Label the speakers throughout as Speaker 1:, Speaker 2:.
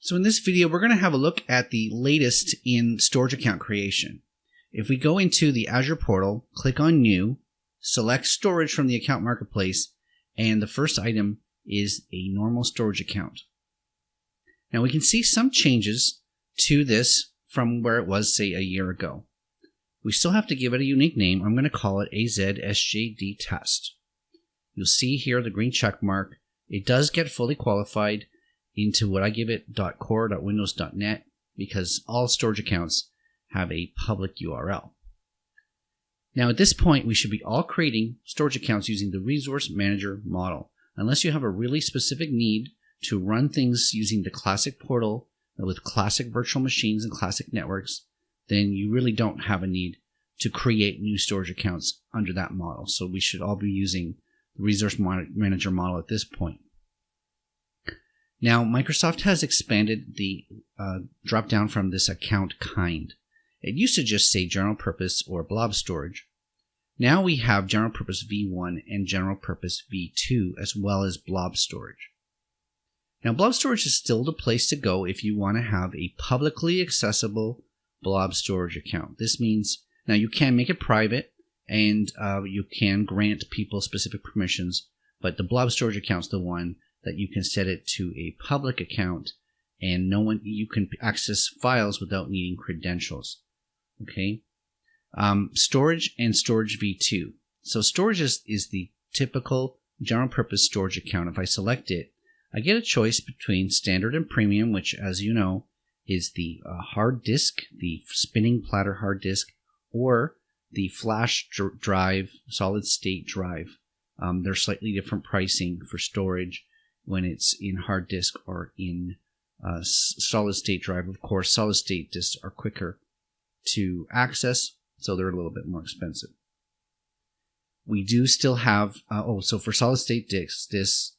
Speaker 1: So in this video, we're going to have a look at the latest in storage account creation. If we go into the Azure portal, click on New, select Storage from the Account Marketplace, and the first item is a normal storage account. Now we can see some changes to this from where it was, say, a year ago. We still have to give it a unique name. I'm going to call it AZSJD Test. You'll see here the green check mark. It does get fully qualified into what I give it .core.windows.net because all storage accounts have a public URL. Now at this point, we should be all creating storage accounts using the Resource Manager model. Unless you have a really specific need to run things using the classic portal with classic virtual machines and classic networks, then you really don't have a need to create new storage accounts under that model. So we should all be using the Resource Manager model at this point. Now, Microsoft has expanded the drop-down from this account kind. It used to just say general purpose or blob storage. Now we have general purpose v1 and general purpose v2 as well as blob storage. Now, blob storage is still the place to go if you want to have a publicly accessible blob storage account. This means, now you can make it private and you can grant people specific permissions, but the blob storage account is the one that you can set it to a public account and you can access files without needing credentials. Okay. Storage and storage v2. So storage is the typical general purpose storage account. If I select it, I get a choice between standard and premium, which, as you know, is the hard disk, the spinning platter hard disk, or the flash drive, solid state drive. There's slightly different pricing for storage when it's in hard disk or in solid state drive. Of course, solid state disks are quicker to access, so they're a little bit more expensive. We do still have, so for solid state disks,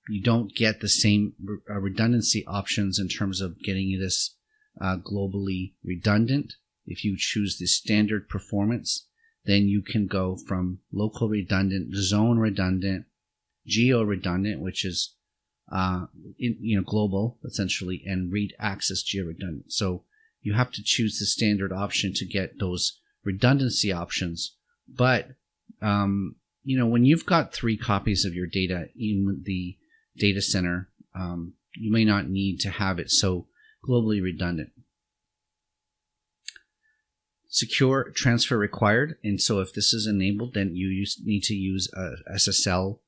Speaker 1: you don't get the same redundancy options in terms of getting this globally redundant. If you choose the standard performance, then you can go from local redundant, zone redundant, geo redundant, which is global essentially, and read access geo redundant. So you have to choose the standard option to get those redundancy options. But when you've got 3 copies of your data in the data center, you may not need to have it so globally redundant. Secure transfer required, and so if this is enabled, then you need to use SSL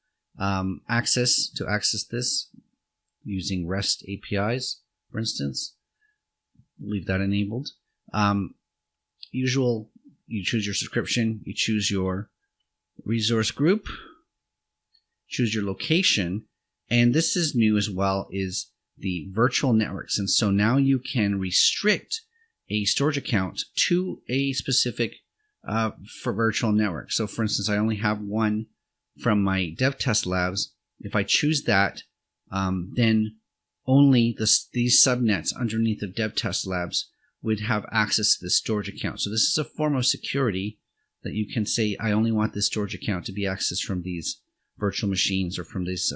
Speaker 1: access to access this using REST APIs, for instance. Leave that enabled. You choose your subscription, you choose your resource group, choose your location, and this is new as well, is the virtual networks. And so now you can restrict a storage account to a specific for virtual network. So for instance, I only have one from my dev test labs. If I choose that, then only these subnets underneath the dev test labs would have access to the storage account. So this is a form of security that you can say, I only want this storage account to be accessed from these virtual machines or from these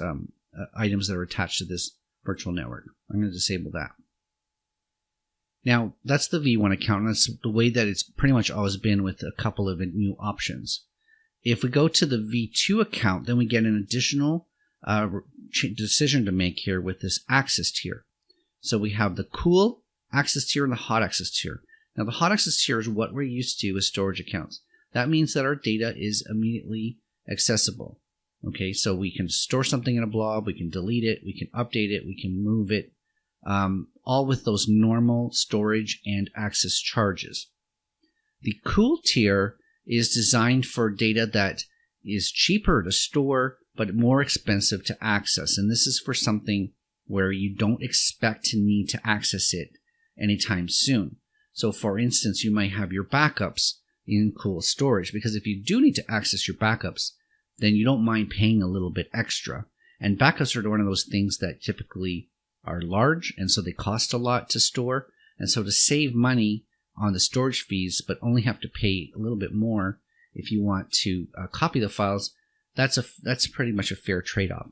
Speaker 1: items that are attached to this virtual network. I'm going to disable that. Now, that's the V1 account, and that's the way that it's pretty much always been with a couple of new options. If we go to the V2 account, then we get an additional decision to make here with this access tier. So we have the cool access tier and the hot access tier. Now, the hot access tier is what we're used to with storage accounts. That means that our data is immediately accessible. Okay, so we can store something in a blob, we can delete it, we can update it, we can move it, all with those normal storage and access charges. The cool tier is designed for data that is cheaper to store but more expensive to access. And this is for something where you don't expect to need to access it anytime soon. So for instance, you might have your backups in cool storage, because if you do need to access your backups, then you don't mind paying a little bit extra. And backups are one of those things that typically are large, and so they cost a lot to store. And so to save money on the storage fees, but only have to pay a little bit more if you want to copy the files, that's pretty much a fair trade-off.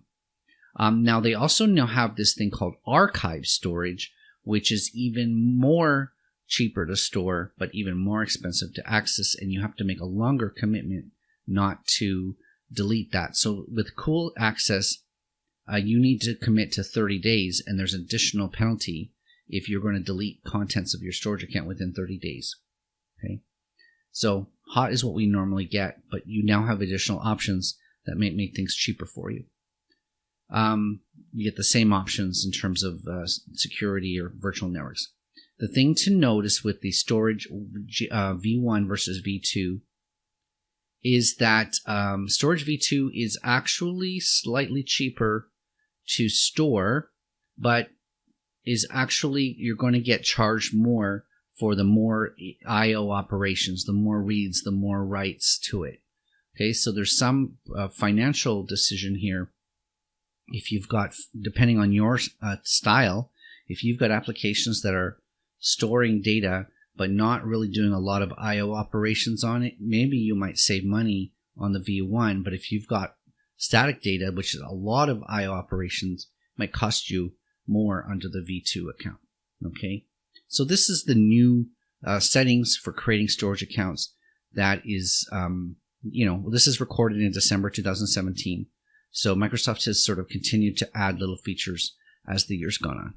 Speaker 1: Now, they also now have this thing called archive storage, which is even more cheaper to store, but even more expensive to access, and you have to make a longer commitment not to delete that. So with cool access, you need to commit to 30 days, and there's an additional penalty if you're going to delete contents of your storage account within 30 days. Okay, so hot is what we normally get, but you now have additional options that may make things cheaper for you. You get the same options in terms of security or virtual networks. The thing to notice with the storage V1 versus V2 is that storage V2 is actually slightly cheaper to store, but is actually, you're going to get charged more for the more I/O operations, the more reads, the more writes to it. Okay, so there's some financial decision here. If you've got, depending on your style, if you've got applications that are storing data but not really doing a lot of I/O operations on it, maybe you might save money on the V1. But if you've got static data, which is a lot of I/O operations, it might cost you more under the V2 account. Okay, so this is the new settings for creating storage accounts. That is, this is recorded in December 2017. So Microsoft has sort of continued to add little features as the years gone on.